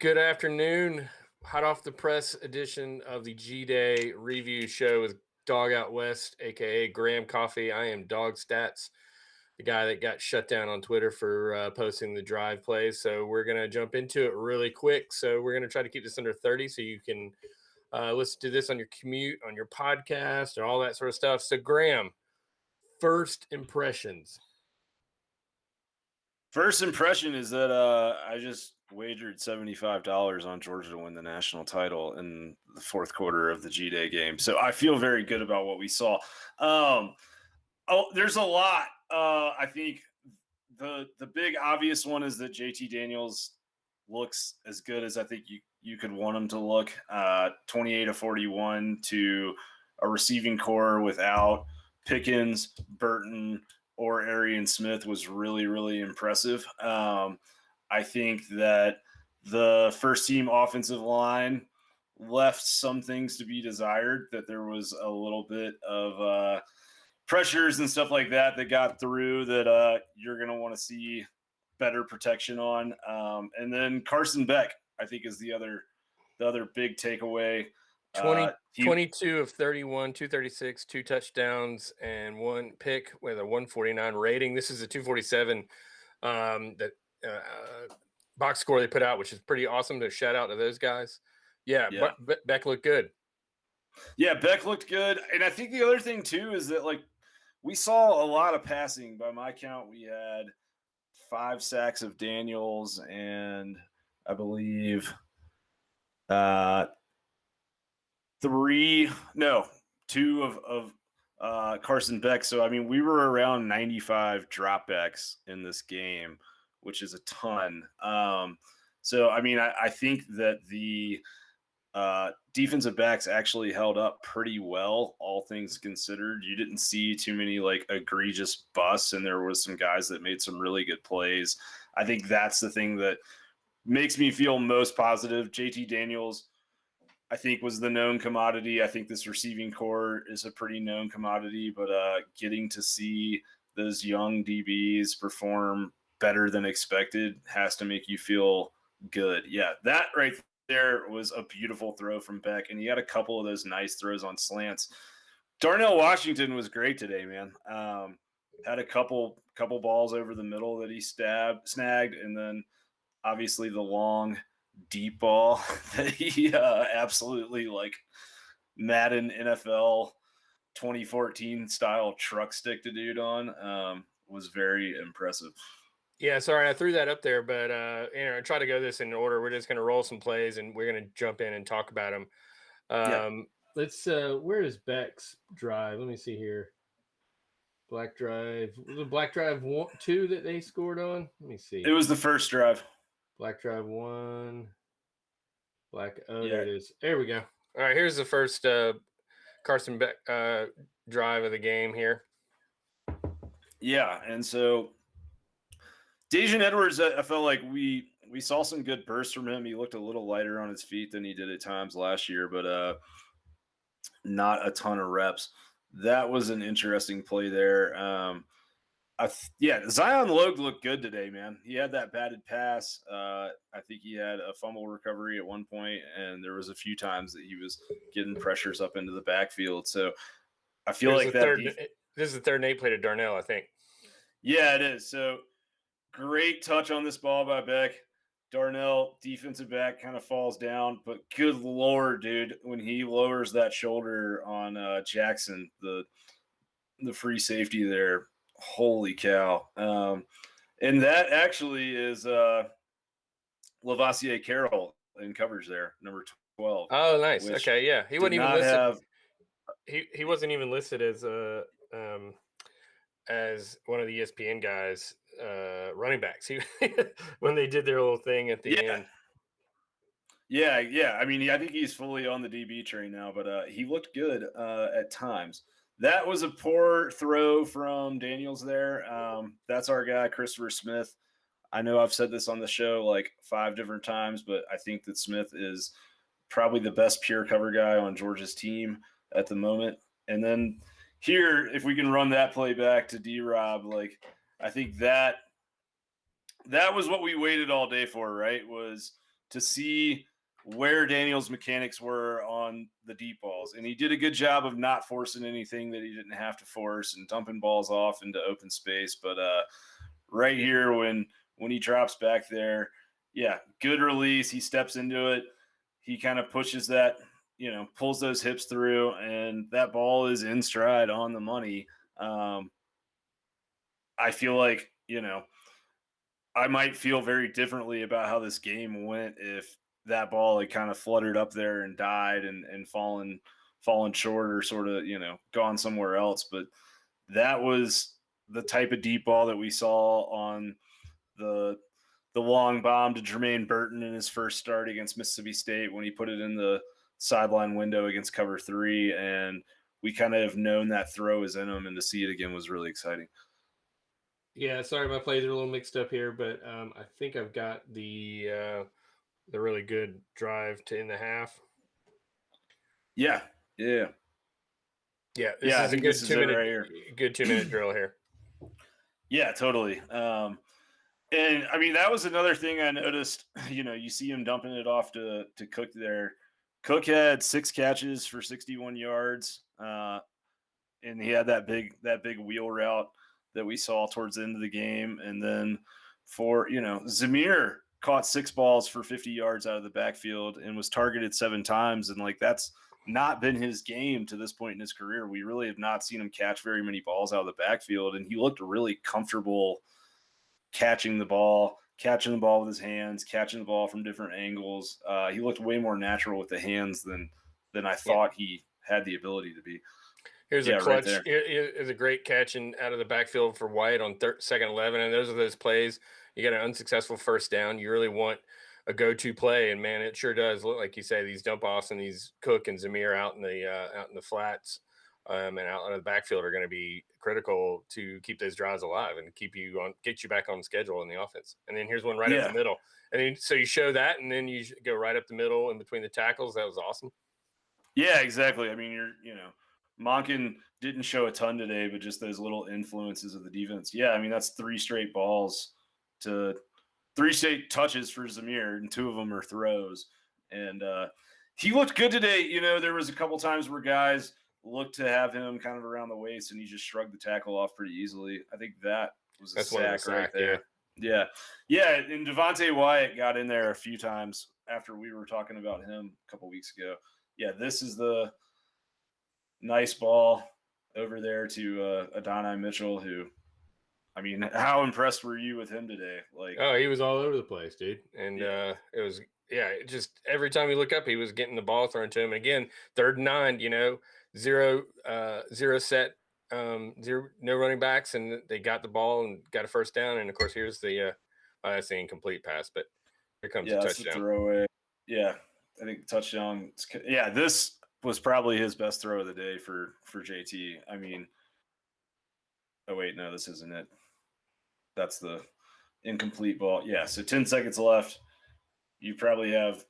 Good afternoon. Hot off the press edition of the G-Day review show with Dawg Out West, aka Graham Coffee. I am Dawg Stats, the guy that got shut down on Twitter for posting the drive plays. So we're going to jump into it really quick. So we're going to try to keep this under 30 so you can listen to this on your commute, on your podcast, and all that sort of stuff. So Graham, first impressions. First impression is that I just wagered $75 on Georgia to win the national title in the fourth quarter of the G-Day game. So I feel very good about what we saw. There's a lot. I think the big obvious one is that JT Daniels looks as good as I think you could want him to look. 28-41 to a receiving core without Pickens, Burton, or Arian Smith was really, really impressive. I think that the first team offensive line left some things to be desired, that there was a little bit of pressures and stuff like that got through that you're going to want to see better protection on. And then Carson Beck, I think, is the other big takeaway. 22 of 31, 236, 2 touchdowns, and 1 pick with a 149 rating. This is a 247 that box score they put out, which is pretty awesome. To shout out to those guys. Yeah. Beck looked good. Yeah, Beck looked good. And I think the other thing, too, is that, like, we saw a lot of passing. By my count, we had 5 sacks of Daniels and I believe – 2 of Carson Beck. So, I mean, we were around 95 dropbacks in this game, which is a ton. So, I mean, I think that the defensive backs actually held up pretty well, all things considered. You didn't see too many, like, egregious busts, and there was some guys that made some really good plays. I think that's the thing that makes me feel most positive. JT Daniels, I think, was the known commodity. I think this receiving core is a pretty known commodity, but getting to see those young DBs perform better than expected has to make you feel good. Yeah, that right there was a beautiful throw from Beck, and he had a couple of those nice throws on slants. Darnell Washington was great today, man. Had a couple balls over the middle that he snagged, and then obviously the long – deep ball that he absolutely, like, Madden NFL 2014 style truck stick to dude on was very impressive. Yeah, sorry, I threw that up there, but I try to go this in order. We're just going to roll some plays, and we're going to jump in and talk about them. Let's where is Beck's drive? Let me see here. Black drive. Was it Black drive 2 that they scored on? Let me see. It was the first drive. Black drive 1. There it is. There we go. All right, here's the first Carson Beck drive of the game here. Yeah, and so Daijun Edwards, I felt like we saw some good bursts from him. He looked a little lighter on his feet than he did at times last year, but not a ton of reps. That was an interesting play there. Zion Logue looked good today, man. He had that batted pass. I think he had a fumble recovery at one point, and there was a few times that he was getting pressures up into the backfield. So I feel like this is the third Nate play to Darnell, I think. Yeah, it is. So great touch on this ball by Beck. Darnell, defensive back, kind of falls down, but good Lord, dude, when he lowers that shoulder on Jackson, the free safety there. Holy cow. And that actually is Lavassier Carroll in coverage there, number 12. Oh, nice. Okay, yeah. He wasn't even listed. He wasn't even listed as one of the ESPN guys, running backs. When they did their little thing at the end. Yeah. I mean, I think he's fully on the DB train now, but he looked good at times. That was a poor throw from Daniels there. That's our guy, Christopher Smith. I know I've said this on the show like 5 different times, but I think that Smith is probably the best pure cover guy on Georgia's team at the moment. And then here, if we can run that play back to D-Rob, like, I think that was what we waited all day for, right? Was to see where Daniel's mechanics were on the deep balls. And he did a good job of not forcing anything that he didn't have to force and dumping balls off into open space. But right here, when he drops back there, yeah, good release. He steps into it. He kind of pushes that, pulls those hips through, and that ball is in stride on the money. I feel like, I might feel very differently about how this game went if that ball had kind of fluttered up there and died and fallen short or sort of, gone somewhere else. But that was the type of deep ball that we saw on the long bomb to Jermaine Burton in his first start against Mississippi State when he put it in the sideline window against cover 3. And we kind of have known that throw is in him, and to see it again was really exciting. Yeah, sorry, my plays are a little mixed up here, but I think I've got the really good drive to in the half. Yeah. This is a good 2-minute right here. Good 2-minute drill here. Yeah, totally. And I mean, that was another thing I noticed. You see him dumping it off to Cook there. Cook had 6 catches for 61 yards, and he had that big wheel route that we saw towards the end of the game. And then for Zamir caught 6 balls for 50 yards out of the backfield and was targeted 7 times, and that's not been his game to this point in his career. We really have not seen him catch very many balls out of the backfield, and he looked really comfortable catching the ball with his hands, catching the ball from different angles. He looked way more natural with the hands than I thought he had the ability to be. Here's a clutch. Right, is a great catching out of the backfield for White on second 11. And those are those plays. You got an unsuccessful first down. You really want a go-to play, and man, it sure does look like you say these dump offs and these Cook and Zamir out in the flats and out of the backfield are going to be critical to keep those drives alive and get you back on schedule in the offense. And then here's one right up the middle. And then so you show that, and then you go right up the middle in between the tackles. That was awesome. Yeah, exactly. I mean, Monken didn't show a ton today, but just those little influences of the defense. Yeah, I mean, that's 3 straight touches for Zamir, and 2 of them are throws. And he looked good today. There was a couple times where guys looked to have him kind of around the waist, and he just shrugged the tackle off pretty easily. I think that was a sack right there. Yeah. And Devontae Wyatt got in there a few times after we were talking about him a couple weeks ago. Yeah, this is the nice ball over there to Adonai Mitchell, who, I mean, how impressed were you with him today? He was all over the place, dude. And it was, just every time you look up, he was getting the ball thrown to him. And again, 3rd and 9, zero set, no running backs, and they got the ball and got a first down. And of course, here's that's the incomplete pass, but here comes the touchdown. Throwaway. Yeah, I think touchdown. Yeah, this was probably his best throw of the day for JT. I mean, oh wait, no, this isn't it. That's the incomplete ball. Yeah, so 10 seconds left. You probably have,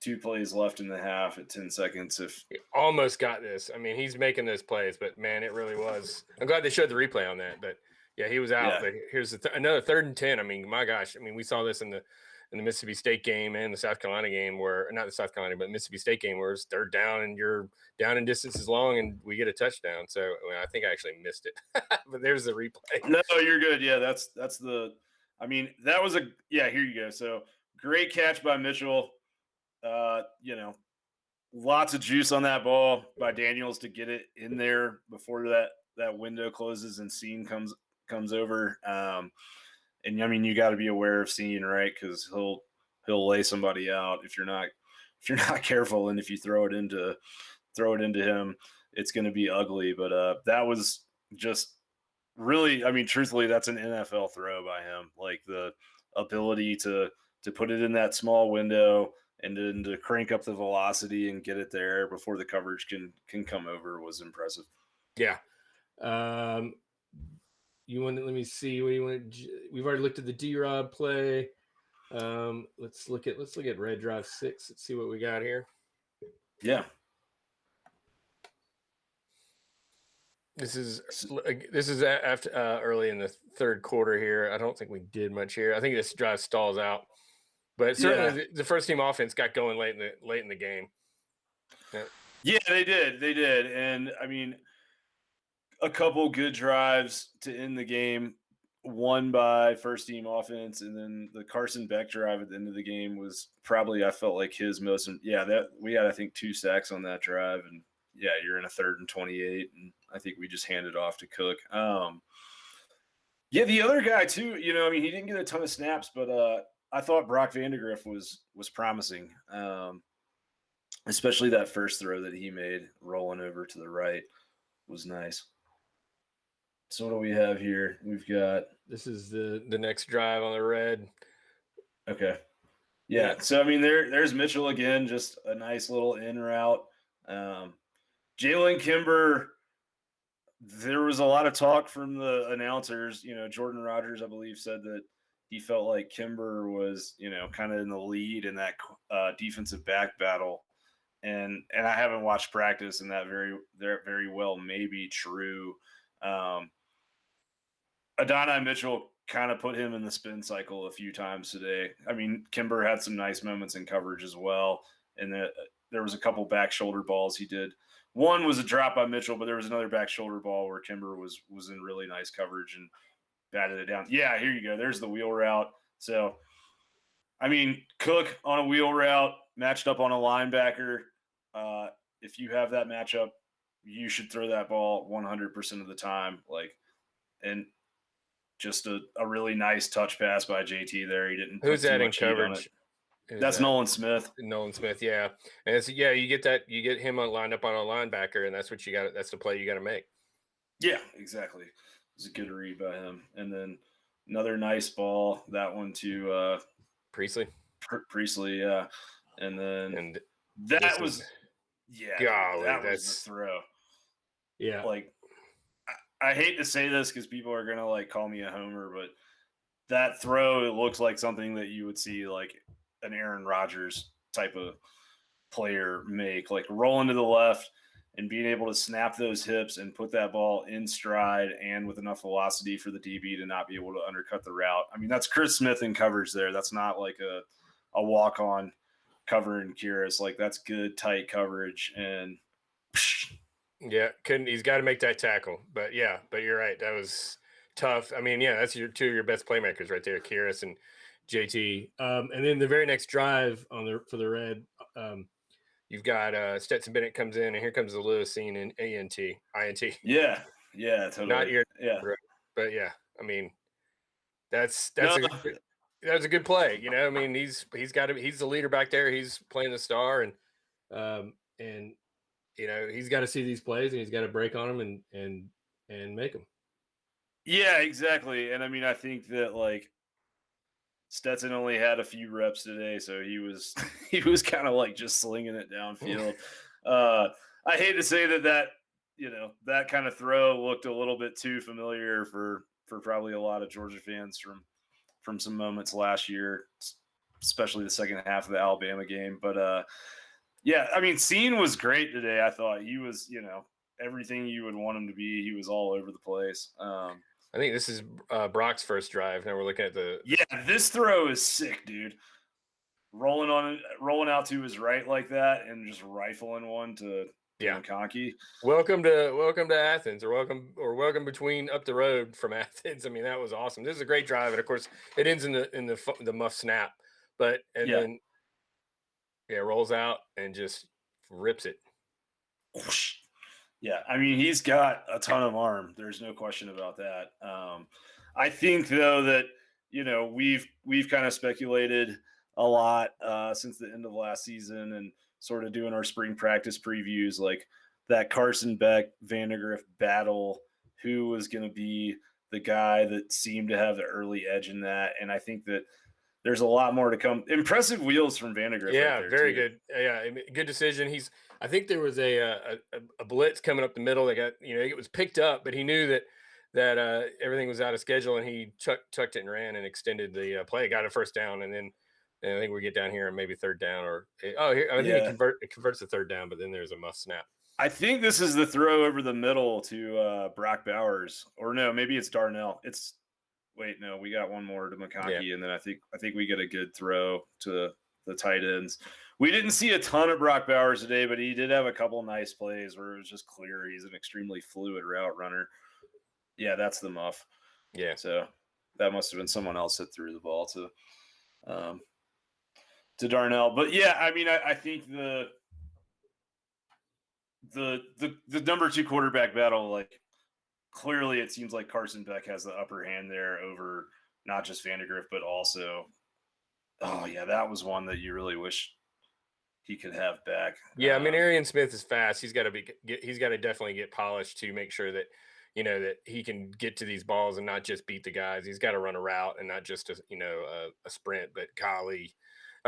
2 plays left in the half at 10 seconds. If he almost got this. I mean, he's making those plays, but man, it really was. I'm glad they showed the replay on that. But yeah, he was out. Yeah. But here's another 3rd and 10. I mean, my gosh. I mean, we saw this in the Mississippi State game and the South Carolina game, where not the South Carolina, but Mississippi State game, where it's 3rd down and you're down in distances long and we get a touchdown. So I think I actually missed it, but there's the replay. No, you're good. Yeah, that's I mean, that was here you go. So great catch by Mitchell. Lots of juice on that ball by Daniels to get it in there before that window closes and Scene comes over. And I mean, you got to be aware of Scene, right? Because he'll lay somebody out if you're not careful, and if you throw it into him, it's going to be ugly. But that was just really, I mean, truthfully, that's an NFL throw by him. Like the ability to put it in that small window and then to crank up the velocity and get it there before the coverage can come over was impressive. Yeah. Let me see what you want. We've already looked at the D-Rob play. Let's look at Red Drive 6. Let's see what we got here. Yeah. This is after early in the 3rd quarter here. I don't think we did much here. I think this drive stalls out. But certainly the first team offense got going late in the game. Yeah, they did. And I mean, a couple good drives to end the game, one by first team offense, and then the Carson Beck drive at the end of the game was probably, I felt like, his most. Yeah, that we had, I think, 2 sacks on that drive, and yeah, you're in a 3rd and 28, and I think we just handed off to Cook. Yeah, the other guy too. I mean, he didn't get a ton of snaps, but I thought Brock Vandegrift was promising, especially that first throw that he made rolling over to the right was nice. So what do we have here? We've got, this is the next drive on the red. Okay. Yeah. So I mean, there's Mitchell again, just a nice little in route. Jaylen Kimber. There was a lot of talk from the announcers. Jordan Rogers, I believe, said that he felt like Kimber was, kind of in the lead in that defensive back battle. And I haven't watched practice, and that very well may be true. Adonai Mitchell kind of put him in the spin cycle a few times today. I mean, Kimber had some nice moments in coverage as well, and there was a couple back shoulder balls he did. One was a drop by Mitchell, but there was another back shoulder ball where Kimber was in really nice coverage and batted it down. Yeah, here you go. There's the wheel route. So, I mean, Cook on a wheel route matched up on a linebacker. If you have that matchup, you should throw that ball 100% of the time. And just a really nice touch pass by JT there. He didn't. Who's that in coverage? That's Nolan Smith. Nolan Smith, yeah. And you get him lined up on a linebacker, and that's what you got. That's the play you got to make. Yeah, exactly. It was a good read by him. And then another nice ball, that one to Priestley. Priestley, yeah. And then that was the throw. Yeah. I hate to say this because people are gonna call me a homer, but that throw, it looks like something that you would see an Aaron Rodgers type of player make, rolling to the left and being able to snap those hips and put that ball in stride and with enough velocity for the DB to not be able to undercut the route. I mean, that's Chris Smith in coverage there. That's not a walk-on covering Kyrus. That's good, tight coverage. And yeah, he's got to make that tackle. But you're right. That was tough. I mean, yeah, that's two of your best playmakers right there, Kyrus and JT. And then the very next drive for the red, you've got Stetson Bennett comes in, and here comes the Lewisine and INT. Yeah, totally. Not ear, but yeah, I mean, that was a good play. I mean, he's the leader back there. He's playing the star, and he's got to see these plays, and he's got to break on them and make them. Yeah, exactly. And I mean, I think that Stetson only had a few reps today, so he was kind of just slinging it downfield. I hate to say that that kind of throw looked a little bit too familiar for probably a lot of Georgia fans from some moments last year, especially the second half of the Alabama game. But yeah, I mean, Scene was great today. I thought he was, everything you would want him to be. He was all over the place. I think this is Brock's first drive. Now we're looking at this throw is sick, dude. Rolling out to his right like that and just rifling one to Conky. Welcome to Athens, or welcome between up the road from Athens. I mean, that was awesome. This is a great drive, and of course, it ends in the muff snap, then rolls out and just rips it. Yeah, I mean, he's got a ton of arm. There's no question about that. I think, though, that, we've kind of speculated a lot since the end of last season and sort of doing our spring practice previews, that Carson Beck Vandegrift battle, who was going to be the guy that seemed to have the early edge in that. And I think that there's a lot more to come. Impressive wheels from Vandegrift. Yeah, right, very good. Yeah, good decision. I think there was a blitz coming up the middle that got, it was picked up, but he knew that everything was out of schedule, and he tucked it and ran and extended the play, got a first down, and then I think we get down here and maybe third down, it converts the third down, but then there's a muff snap. I think this is the throw over the middle to Brock Bowers, or no, maybe it's Darnell. It's wait, no, we got one more to McConkey, and then I think we get a good throw to the tight ends. We didn't see a ton of Brock Bowers today, but he did have a couple nice plays where it was just clear he's an extremely fluid route runner. Yeah, that's the muff. Yeah. So that must have been someone else that threw the ball to Darnell. But yeah, I mean, I think the number 2 quarterback battle, like, clearly it seems like Carson Beck has the upper hand there over not just Vandegrift, but also, oh yeah, that was one that you really wish he could have back. Yeah, I mean, Arian Smith is fast. He's got to definitely get polished to make sure that, that he can get to these balls and not just beat the guys. He's got to run a route and not just a sprint. But golly,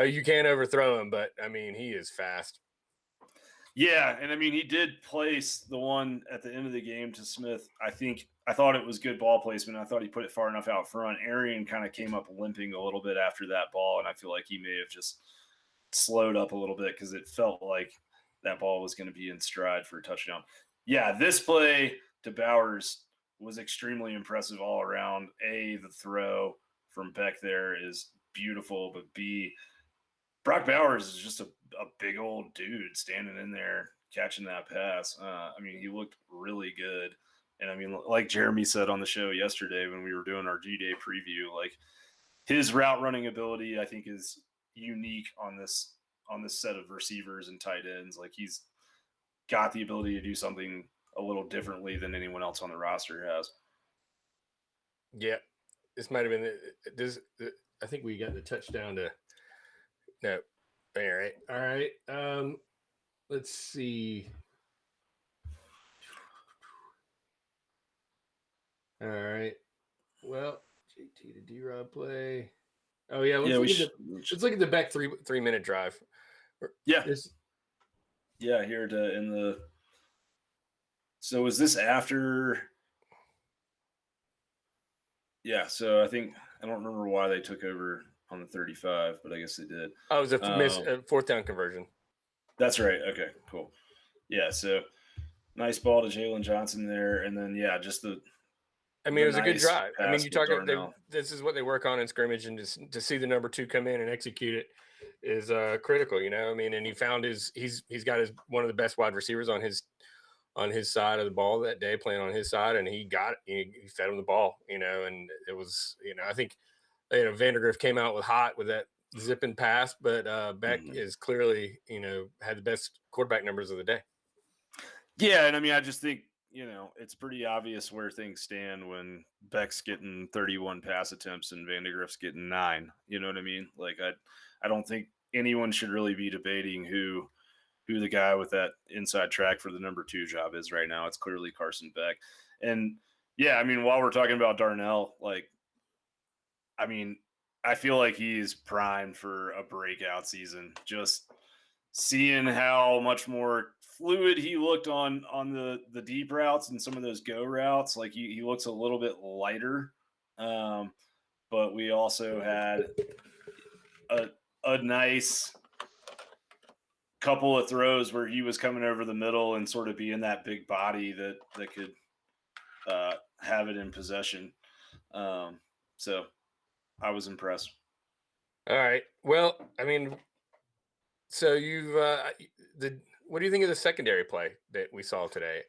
you can't overthrow him. But I mean, he is fast. Yeah, and I mean, he did place the one at the end of the game to Smith. I thought it was good ball placement. I thought he put it far enough out front. Arian kind of came up limping a little bit after that ball, and I feel like he may have just slowed up a little bit because it felt like that ball was going to be in stride for a touchdown. Yeah, this play to Bowers was extremely impressive all around. A, the throw from Beck there is beautiful, but B, Brock Bowers is just a big old dude standing in there catching that pass. I mean, he looked really good. And I mean, like Jeremy said on the show yesterday when we were doing our G-Day preview, like, his route running ability, I think, is unique on this set of receivers and tight ends. Like, he's got the ability to do something a little differently than anyone else on the roster has. Yeah, this might have been I think we got the touchdown to. No, all right. Let's see. All right. Well, JT to D-Rob play. Oh yeah, let's look at the Beck 3-minute drive. Yeah. Here in the. So was this after? Yeah, so I don't remember why they took over on the 35, but I guess they did. Oh, it was a fourth down conversion. That's right. Okay, cool. Yeah, so nice ball to Jalen Johnson there, and then just the. I mean, it was a good drive. I mean, you talk about this is what they work on in scrimmage, and to see the number 2 come in and execute it is critical. I mean, and he found he's got one of the best wide receivers on his side of the ball that day, playing on his side, and he fed him the ball. And it was I think Vandegrift came out with that zipping pass, but Beck is clearly had the best quarterback numbers of the day. Yeah, and I mean, I just think. It's pretty obvious where things stand when Beck's getting 31 pass attempts and Vandegrift's getting 9. You know what I mean? Like, I don't think anyone should really be debating who the guy with that inside track for the number 2 job is right now. It's clearly Carson Beck. And yeah, I mean, while we're talking about Darnell, like, I mean, I feel like he's primed for a breakout season. Just seeing how much more fluid he looked on the deep routes and some of those go routes. Like, he looks a little bit lighter. But we also had a nice couple of throws where he was coming over the middle and sort of being that big body that could have it in possession. So I was impressed. All right. Well, I mean, so you've what do you think of the secondary play that we saw today?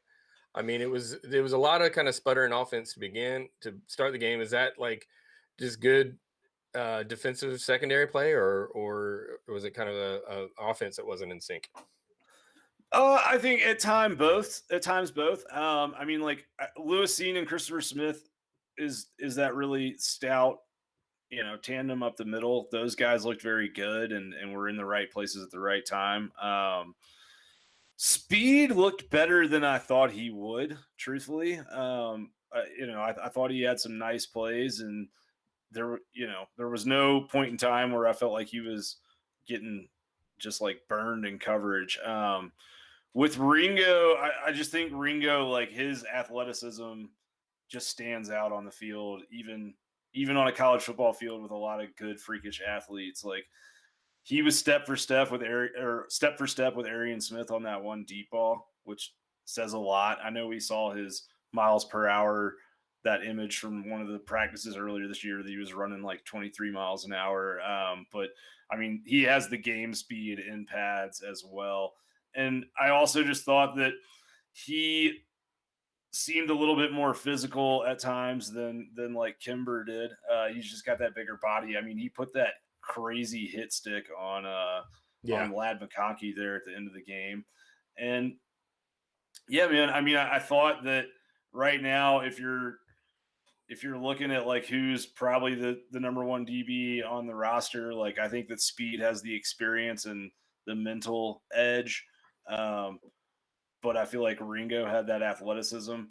I mean, there was a lot of kind of sputtering offense to start the game. Is that like just good defensive secondary play, or was it kind of a offense that wasn't in sync? I think at times both. I mean, like, Lewis Cine and Christopher Smith is that really stout, tandem up the middle. Those guys looked very good and were in the right places at the right time. Speed looked better than I thought he would, truthfully. I thought he had some nice plays, and there was no point in time where I felt like he was getting just like burned in coverage. With Ringo, I just think Ringo, like, his athleticism just stands out on the field, even on a college football field with a lot of good freakish athletes. Like, he was step for step with Arian Smith on that one deep ball, which says a lot. I know we saw his miles per hour that image from one of the practices earlier this year that he was running like 23 miles an hour. But I mean, he has the game speed in pads as well. And I also just thought that he seemed a little bit more physical at times than like Kimber did. He's just got that bigger body. I mean, he put that crazy hit stick on Lad McConkey there at the end of the game. And yeah, man, I mean, I thought that right now, if you're looking at like who's probably the number one DB on the roster, like I think that Speed has the experience and the mental edge. But I feel like Ringo had that athleticism.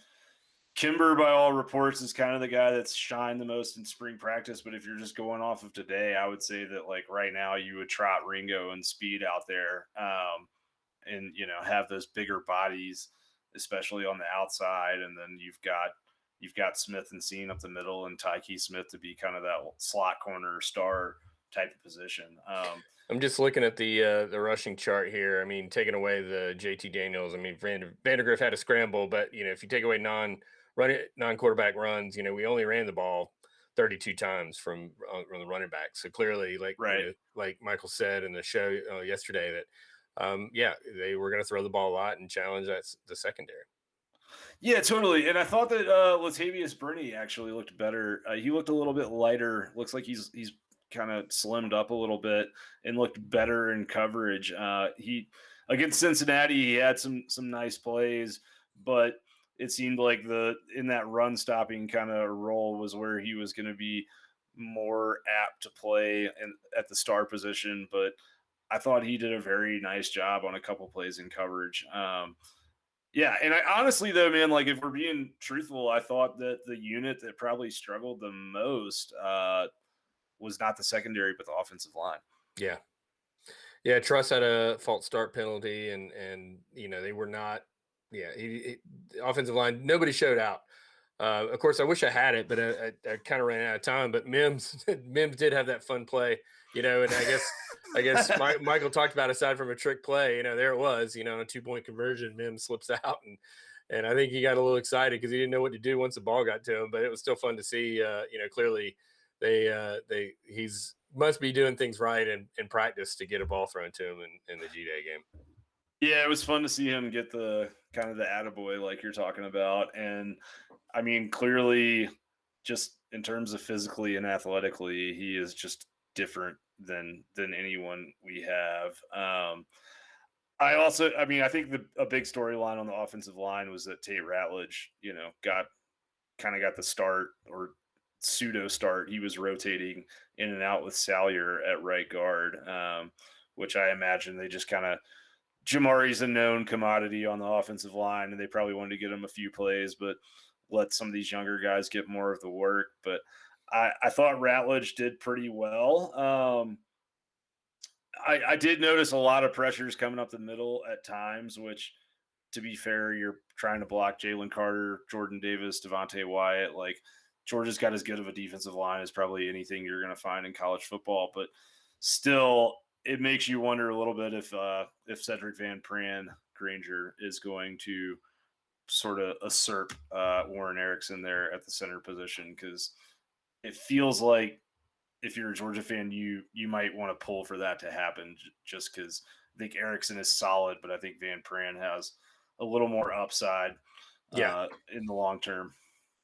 Kimber, by all reports, is kind of the guy that's shined the most in spring practice. But if you're just going off of today, I would say that like right now you would trot Ringo and Speed out there, and have those bigger bodies, especially on the outside. And then you've got Smith and Scene up the middle, and Tyke Smith to be kind of that slot corner star type of position. I'm just looking at the rushing chart here. I mean, taking away the JT Daniels, I mean, Vandergriff had a scramble, but if you take away non-quarterback runs, we only ran the ball 32 times from the running back. So clearly, like like Michael said in the show yesterday, that they were going to throw the ball a lot and challenge the secondary. Yeah, totally. And I thought that Latavius Burney actually looked better. He looked a little bit lighter. Looks like he's kind of slimmed up a little bit and looked better in coverage. He against Cincinnati, he had some nice plays, but it seemed like in that run stopping kind of role was where he was going to be more apt to play at the star position. But I thought he did a very nice job on a couple plays in coverage. Yeah, and I honestly though, man, like if we're being truthful, I thought that the unit that probably struggled the most was not the secondary, but the offensive line. Yeah. Truss had a false start penalty, and they were not. Yeah, the offensive line, nobody showed out. Of course, I wish I had it, but I kind of ran out of time. But Mims did have that fun play, and I guess Michael talked about, aside from a trick play, there it was, a 2-point conversion. Mims slips out, and I think he got a little excited because he didn't know what to do once the ball got to him. But it was still fun to see. Clearly he's must be doing things right in practice to get a ball thrown to him in the G-Day game. Yeah, it was fun to see him get the kind of the attaboy like you're talking about. And I mean, clearly just in terms of physically and athletically, he is just different than anyone we have. I think a big storyline on the offensive line was that Tate Ratledge, got the start, or pseudo start. He was rotating in and out with Salyer at right guard, which I imagine they just kind of, Jamari's a known commodity on the offensive line, and they probably wanted to get him a few plays, but let some of these younger guys get more of the work. But I thought Ratledge did pretty well. I did notice a lot of pressures coming up the middle at times, which, to be fair, you're trying to block Jalen Carter, Jordan Davis, Devontae Wyatt. Like, Georgia's got as good of a defensive line as probably anything you're going to find in college football, but still, it makes you wonder a little bit if Cedric Van Pran Granger is going to sort of usurp Warren Erickson there at the center position, because it feels like if you're a Georgia fan, you might want to pull for that to happen, just because I think Erickson is solid, but I think Van Pran has a little more upside in the long term.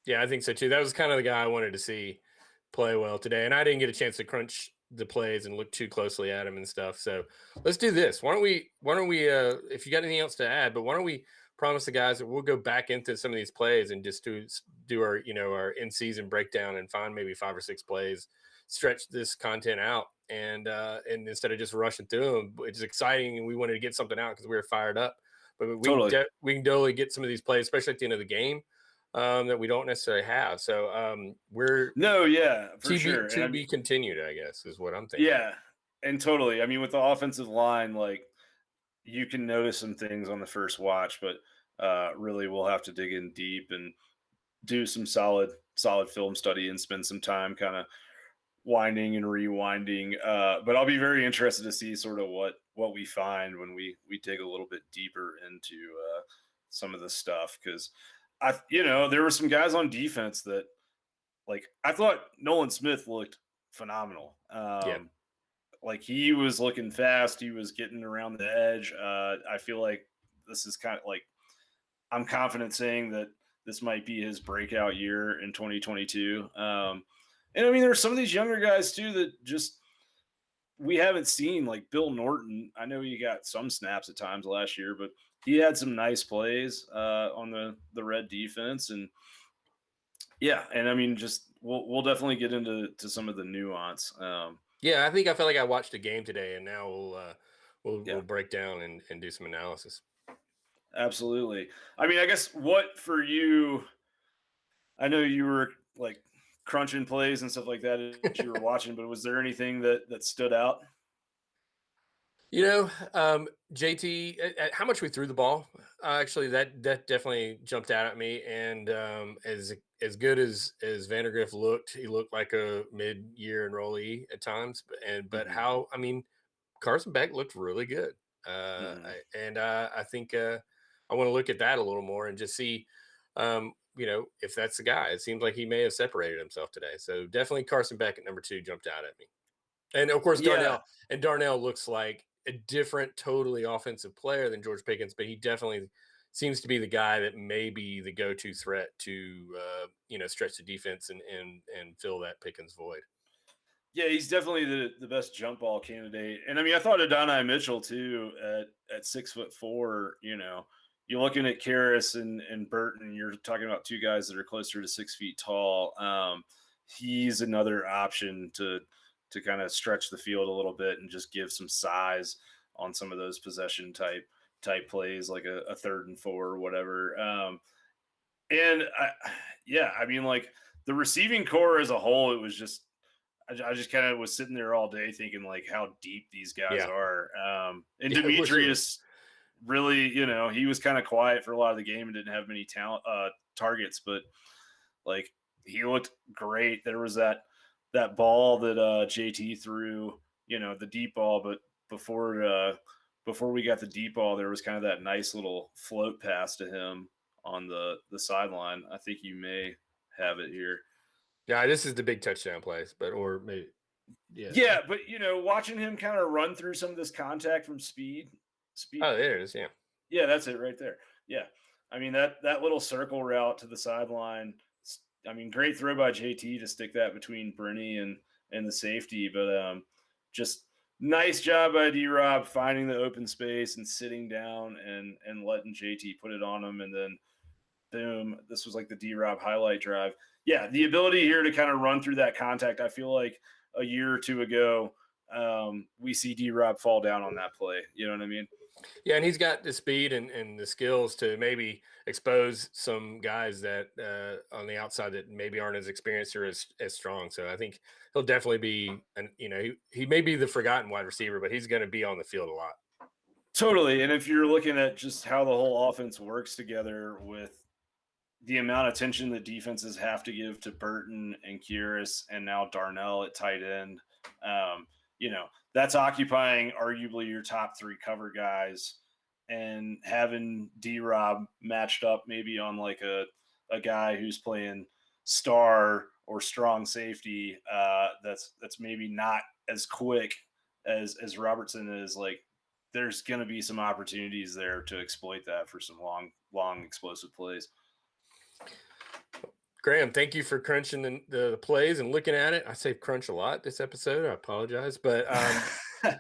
Yeah, I think so too. That was kind of the guy I wanted to see play well today, and I didn't get a chance to crunch the plays and look too closely at him and stuff. So let's do this. Why don't we if you got anything else to add, but why don't we promise the guys that we'll go back into some of these plays and just do our our in-season breakdown and find maybe 5 or 6 plays, stretch this content out, and instead of just rushing through them. It's exciting, and we wanted to get something out because we were fired up. But we can totally get some of these plays, especially at the end of the game, that we don't necessarily have. So for sure. To be continued, I guess, is what I'm thinking. Yeah, and totally. I mean, with the offensive line, like, you can notice some things on the first watch, but really we'll have to dig in deep and do some solid film study and spend some time kind of winding and rewinding. But I'll be very interested to see sort of what we find when we dig a little bit deeper into some of the stuff, because there were some guys on defense that, like, I thought Nolan Smith looked phenomenal. Yeah. Like, he was looking fast. He was getting around the edge. I feel like this is kind of like, I'm confident saying that this might be his breakout year in 2022. And I mean, there's some of these younger guys too that just we haven't seen, like Bill Norton. I know he got some snaps at times last year, but he had some nice plays on the red defense. And yeah, and I mean, just we'll definitely get into some of the nuance. Yeah, I felt like I watched a game today, and now we'll Yeah. break down and do some analysis. Absolutely. I mean, I guess what for you, I know you were like crunching plays and stuff like that as you were watching, but was there anything that stood out? JT, how much we threw the ball, actually, that definitely jumped out at me. And as good as Vandergrift looked, he looked like a mid-year enrollee at times. But Mhm. how, I mean, Carson Beck looked really good. Mhm. I think I want to look at that a little more and just see, if that's the guy. It seems like he may have separated himself today. So definitely Carson Beck at number 2 jumped out at me. And of course, Yeah. Darnell looks like a different, totally offensive player than George Pickens, but he definitely seems to be the guy that may be the go-to threat to, stretch the defense and fill that Pickens void. Yeah, he's definitely the best jump ball candidate. And I mean, I thought Adonai Mitchell too at 6'4", you're looking at Karras and Burton, you're talking about two guys that are closer to 6 feet tall. He's another option to kind of stretch the field a little bit and just give some size on some of those possession type plays, like a 3rd and 4 or whatever. I mean, like the receiving core as a whole, it was just I just kind of was sitting there all day thinking like how deep these guys Yeah. are. And Yeah, for sure. Demetrius really, he was kind of quiet for a lot of the game and didn't have many targets, but like he looked great. There was that ball that JT threw, the deep ball, but before we got the deep ball, there was kind of that nice little float pass to him on the sideline. I think you may have it here. Yeah, this is the big touchdown plays, or maybe, yeah. Yeah, but watching him kind of run through some of this contact from speed. Oh, there it is. Yeah. Yeah, that's it right there. Yeah. I mean, that little circle route to the sideline. I mean, great throw by JT to stick that between Brittany and the safety, but just nice job by D-Rob finding the open space and sitting down and letting JT put it on him, and then boom, this was like the D-Rob highlight drive. Yeah, the ability here to kind of run through that contact. I feel like a year or two ago, we see D-Rob fall down on that play. You know what I mean? Yeah, and he's got the speed and the skills to maybe expose some guys that on the outside that maybe aren't as experienced or as strong. So I think he'll definitely be, he may be the forgotten wide receiver, but he's going to be on the field a lot. Totally. And if you're looking at just how the whole offense works together with the amount of attention the defenses have to give to Burton and Karras and now Darnell at tight end, that's occupying arguably your top 3 cover guys, and having D-Rob matched up maybe on like a guy who's playing star or strong safety that's maybe not as quick as Robertson is. Like, there's going to be some opportunities there to exploit that for some long explosive plays. Graham, thank you for crunching the plays and looking at it. I say crunch a lot this episode. I apologize, but it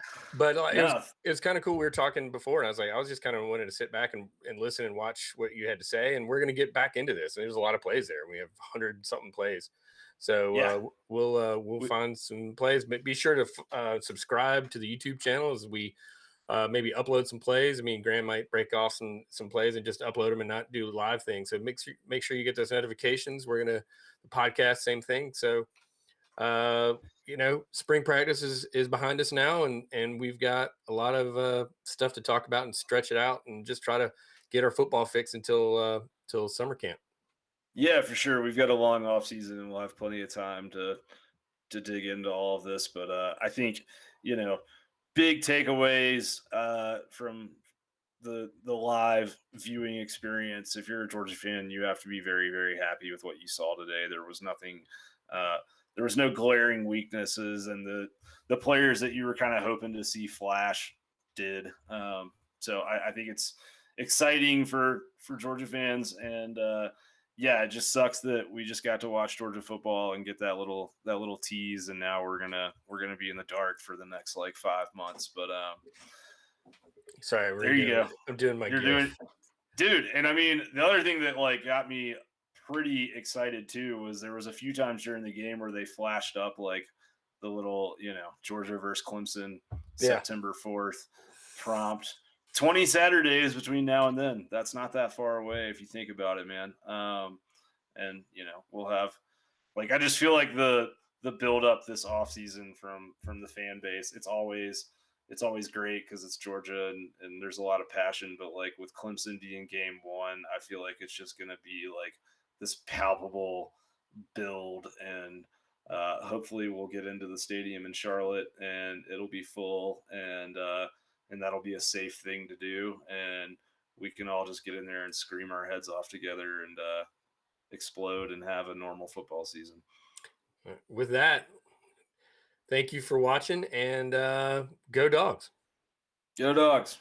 was kind of cool. We were talking before, and I was just kind of wanted to sit back and listen and watch what you had to say. And we're going to get back into this. And there's a lot of plays there. We have 100-something plays, so we'll find some plays. But be sure to subscribe to the YouTube channel as we maybe upload some plays. I mean, Graham might break off some plays and just upload them and not do live things. So make sure you get those notifications. We're going to the podcast, same thing. So, spring practice is behind us now, and we've got a lot of stuff to talk about and stretch it out and just try to get our football fix until summer camp. Yeah, for sure. We've got a long off season and we'll have plenty of time to dig into all of this. But I think, big takeaways from the live viewing experience, if you're a Georgia fan, you have to be very, very happy with what you saw today. There was nothing, there was no glaring weaknesses, and the players that you were kind of hoping to see flash did. So I think it's exciting for Georgia fans, and yeah, it just sucks that we just got to watch Georgia football and get that little tease, and now we're gonna be in the dark for the next like 5 months. But sorry, there you go. I'm doing my You're doing, dude. And I mean, the other thing that like got me pretty excited too was there was a few times during the game where they flashed up like the little, Georgia versus Clemson, September 4th prompt. 20 Saturdays between now and then. That's not that far away if you think about it, man. And we'll have, like, I just feel like the build up this offseason from the fan base, it's always great because it's Georgia and there's a lot of passion. But like with Clemson being game one, I feel like it's just gonna be like this palpable build, and hopefully we'll get into the stadium in Charlotte and it'll be full, and that'll be a safe thing to do, and we can all just get in there and scream our heads off together and explode and have a normal football season. With that, thank you for watching, and go Dogs. Go Dogs.